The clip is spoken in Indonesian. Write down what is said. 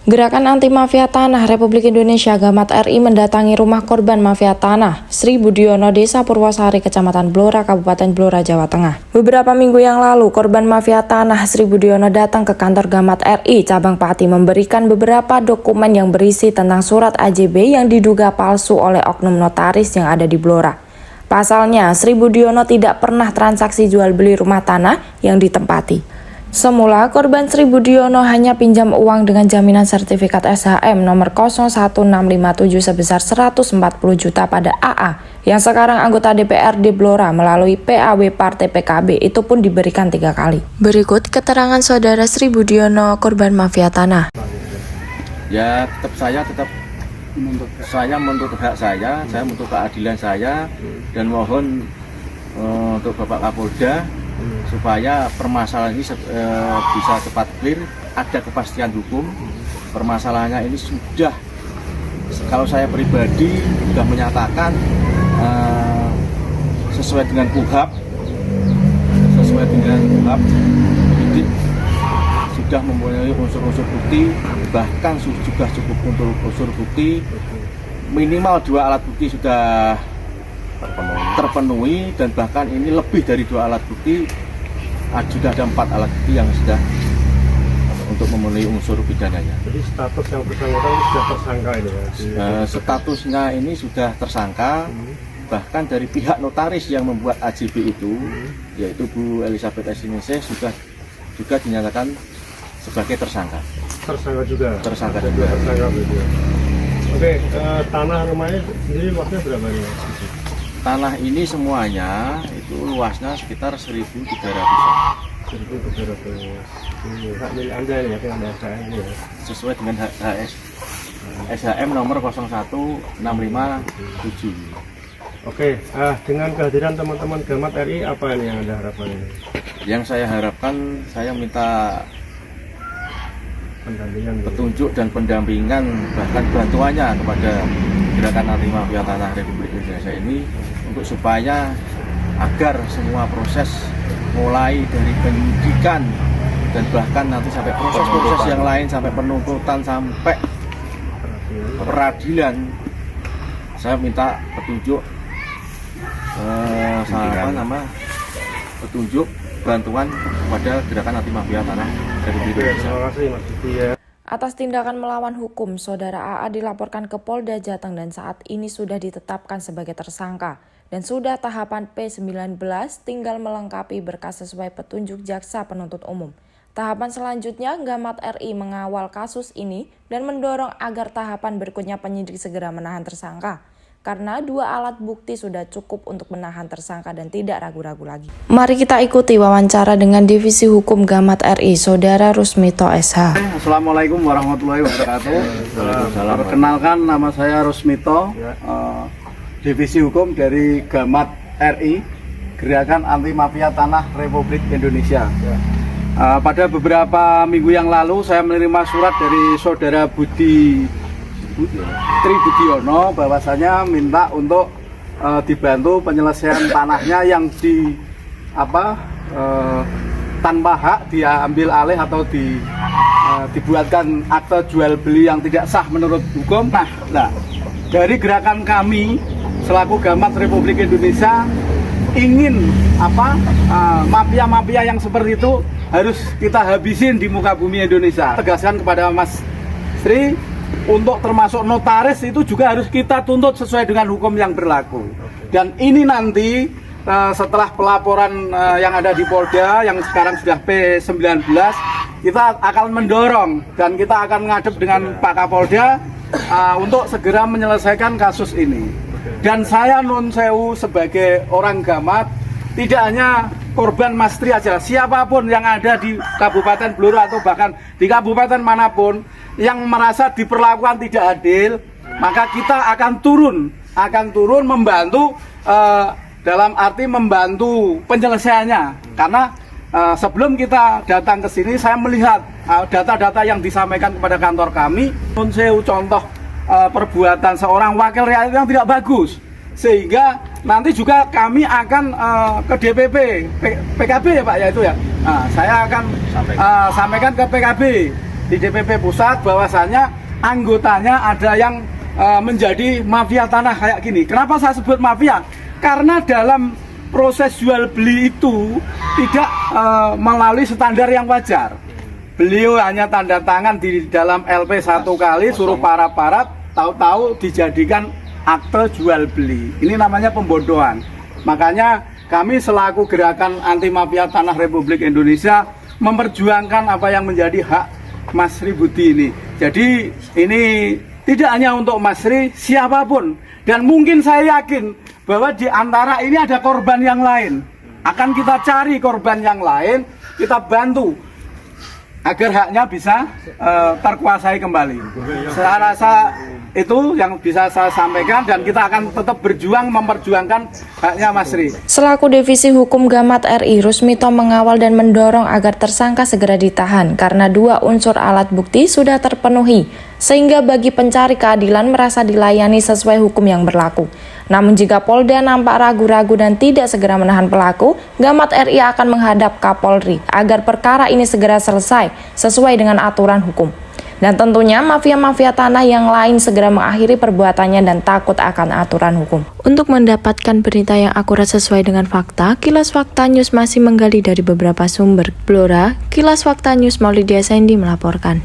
Gerakan Anti Mafia Tanah Republik Indonesia Gamat RI mendatangi rumah korban mafia tanah Sri Budiono, Desa Purwosari, Kecamatan Blora, Kabupaten Blora, Jawa Tengah. Beberapa minggu yang lalu, korban mafia tanah Sri Budiono datang ke kantor Gamat RI Cabang Pati memberikan beberapa dokumen yang berisi tentang surat AJB yang diduga palsu oleh oknum notaris yang ada di Blora. Pasalnya, Sri Budiono tidak pernah transaksi jual beli rumah tanah yang ditempati. Semula, korban Sri Budiono hanya pinjam uang dengan jaminan sertifikat SHM nomor 01657 sebesar 140 juta pada AA, yang sekarang anggota DPRD Blora melalui PAW Partai PKB, itu pun diberikan 3 kali. Berikut keterangan saudara Sri Budiono, korban mafia tanah. Ya, tetap saya menuntut hak saya menuntut keadilan saya, dan mohon untuk Bapak Kapolda supaya permasalahan ini bisa cepat clear, ada kepastian hukum. Permasalahannya ini sudah, kalau saya pribadi sudah menyatakan sesuai dengan KUHAP, penyidik sudah mempunyai unsur-unsur bukti, bahkan juga cukup untuk unsur bukti minimal 2 alat bukti sudah terpenuhi, dan bahkan ini lebih dari 2 alat bukti, sudah ada 4 alat bukti yang sudah untuk memenuhi unsur pidananya. Jadi status yang bersangkutan sudah tersangka ini ya? Statusnya ini sudah tersangka, bahkan dari pihak notaris yang membuat AJB itu, yaitu Bu Elizabeth Esiningsih, sudah juga dinyatakan sebagai tersangka. Tersangka juga? Tersangka juga. Oke, tanah rumahnya sendiri luasnya berapa nih? Tanah ini semuanya itu luasnya sekitar 1.300. 1.300. Ini hak milik Anda ya, yang Anda SHM ini ya? Sesuai dengan SHM nomor 01657. Oke, dengan kehadiran teman-teman Gamat RI, apa ini yang Anda harapkan ini? Yang saya harapkan, saya minta petunjuk dan pendampingan, bahkan bantuannya kepada Gerakan Anti Mafia Tanah Republik Indonesia ini, untuk supaya agar semua proses mulai dari penyidikan dan bahkan nanti sampai proses-proses yang lain, sampai penuntutan, sampai peradilan, saya minta petunjuk petunjuk bantuan kepada Gerakan Anti Mafia Tanah Republik Indonesia. Terima kasih Mas Didi ya. Atas tindakan melawan hukum, Saudara AA dilaporkan ke Polda Jateng dan saat ini sudah ditetapkan sebagai tersangka. Dan sudah tahapan P19, tinggal melengkapi berkas sesuai petunjuk jaksa penuntut umum. Tahapan selanjutnya, Gamat RI mengawal kasus ini dan mendorong agar tahapan berikutnya penyidik segera menahan tersangka. Karena 2 alat bukti sudah cukup untuk menahan tersangka dan tidak ragu-ragu lagi. Mari kita ikuti wawancara dengan Divisi Hukum Gamat RI, Saudara Rusmito SH. Assalamualaikum warahmatullahi wabarakatuh. Perkenalkan, nama saya Rusmito, Divisi Hukum dari Gamat RI, Gerakan Anti Mafia Tanah Republik Indonesia. Pada beberapa minggu yang lalu saya menerima surat dari Saudara Sri Budiono, bahwasanya minta untuk dibantu penyelesaian tanahnya yang tanpa hak dia ambil alih atau dibuatkan akte jual beli yang tidak sah menurut hukum. Nah, dari gerakan kami selaku Gamat Republik Indonesia ingin mafia-mafia yang seperti itu harus kita habisin di muka bumi Indonesia. Tegaskan kepada Mas Sri, untuk termasuk notaris itu juga harus kita tuntut sesuai dengan hukum yang berlaku. Dan ini nanti setelah pelaporan yang ada di Polda yang sekarang sudah P19, kita akan mendorong dan kita akan ngadep dengan Pak Kapolda untuk segera menyelesaikan kasus ini. Dan saya nun sewu sebagai orang Gamat, tidak hanya korban Mas Tri aja, siapapun yang ada di Kabupaten Blora atau bahkan di kabupaten manapun yang merasa diperlakukan tidak adil, maka kita akan turun membantu, dalam arti membantu penyelesaiannya. Karena sebelum kita datang ke sini, saya melihat data-data yang disampaikan kepada kantor kami, contoh perbuatan seorang wakil rakyat yang tidak bagus, sehingga nanti juga kami akan ke DPP PKB ya Pak ya, itu ya. Nah, saya akan sampaikan ke PKB di DPP Pusat bahwasannya anggotanya ada yang menjadi mafia tanah kayak gini. Kenapa saya sebut mafia? Karena dalam proses jual beli itu tidak melalui standar yang wajar. Beliau hanya tanda tangan di dalam LP 1 kali, suruh para aparat, tahu-tahu dijadikan akte jual beli. Ini namanya pembodohan. Makanya kami selaku Gerakan Anti Mafia Tanah Republik Indonesia memperjuangkan apa yang menjadi hak Mas Sri Budi ini. Jadi ini tidak hanya untuk Mas Sri, siapapun. Dan mungkin saya yakin bahwa di antara ini ada korban yang lain. Akan kita cari korban yang lain, kita bantu agar haknya bisa terkuasai kembali. Saya rasa itu yang bisa saya sampaikan, dan kita akan tetap berjuang memperjuangkan haknya Mas Sri. Selaku Divisi Hukum Gamat RI, Rusmito mengawal dan mendorong agar tersangka segera ditahan karena 2 unsur alat bukti sudah terpenuhi, sehingga bagi pencari keadilan merasa dilayani sesuai hukum yang berlaku. Namun jika Polda nampak ragu-ragu dan tidak segera menahan pelaku, Gamat RI akan menghadap Kapolri agar perkara ini segera selesai sesuai dengan aturan hukum. Dan tentunya mafia-mafia tanah yang lain segera mengakhiri perbuatannya dan takut akan aturan hukum. Untuk mendapatkan berita yang akurat sesuai dengan fakta, Kilas Fakta News masih menggali dari beberapa sumber. Blora, Kilas Fakta News, Maulidia Sandy melaporkan.